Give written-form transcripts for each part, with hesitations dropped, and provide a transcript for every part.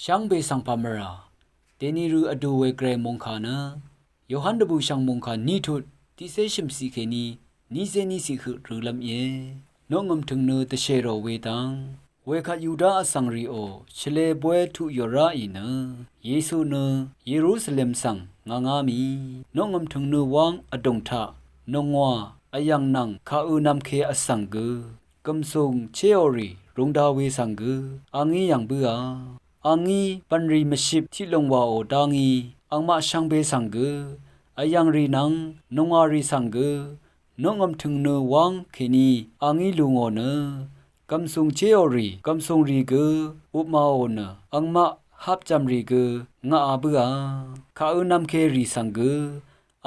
ช่างเบสังพามราเดนิรูอดูเวเกรมงคานะโยฮันดบูช่างมงคานีทุดที่เซชิมสีเคนีนิเซนิสิคือรูลำเยน้องงมถึงเนตเชโรเวตังเวคายูดาอสังริโอเชเลบวยทุยราอีนะเยซูเนเยรูซาเล็มสังงามีน้องงมถึงเนวังอดงทะนงวาอายังนังคาอูนำเคอสังเกกำทรงเชอรีรงดาเวสังเกอังงี้ยังเบื่ออังงี้ปันรีมชิบที่ลงว่าโอดางีอังมาช่างเบสังเกอายังรีนังนงอารีสังเกน้องงมถึงเนวังเคนีอังงี้ลุงโอเนกำทรงเชอรีกำทรงรีเกอุปมาโอเนอังมาฮับจำรีเกงาอาเบื่อคาอูนำเครีสังเก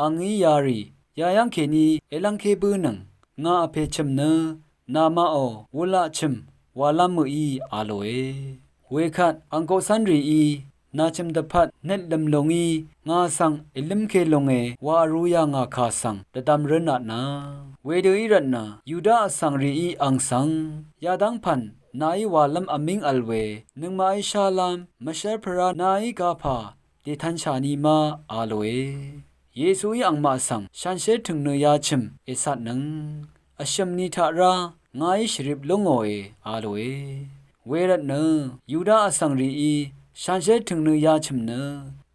อังงี้ยารียายังเคนีเอลังเคบืนังงาอเพชมเนนามาโอวละชิมวาลามุอีอาโลเอเวคัดอังโกซันรีอีนาชิมดพัดเน็ดลำลงอีงาสังเอลิมเคลงเอวารูยางาคาสังตะดำเรนัดนาเวเดอีรันนายูดาสังรีอีอังสังยาดังพันนายว่าลำอมิงอัลเวนึงมาอิชาลามมะเชพรานายกาพาเดทันชานีมาอาโลเอเยซูยังมาสังฉันเชถึงเนยาชิมเอสัตนังอชมนิทารางายชริบลงโอเออาโลเอเวรัตเนยูดาสังรีอีฉันเชถึงเนยาชิมเน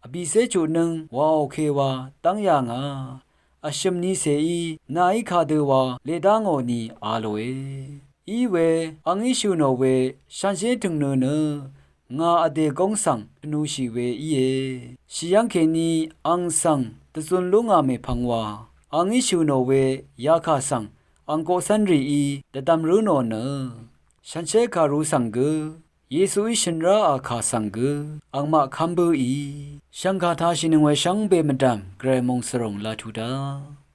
อบิเซจูนึงวาโอเควาตั้งยางาอชมนิเซอีนายคาเดวาเลดางโอนีอาโลเออีเวอังอิชูโนเวฉันเชถึงเนเนงาอเดกงสังนูชีเวอีเอชิยังเคนีอังสังตะซุนลุงาเมพังวาอังอิชูโนเวยาคาสังอังโกซันรีอีตะดัมรูโนเนฉันเชคารูสังเกเยซูอิชันราอาคาสังเกอังมาคัมเบอีชังคาทาชินงเวชังเบมดัมเกรมงสรงลาทูดา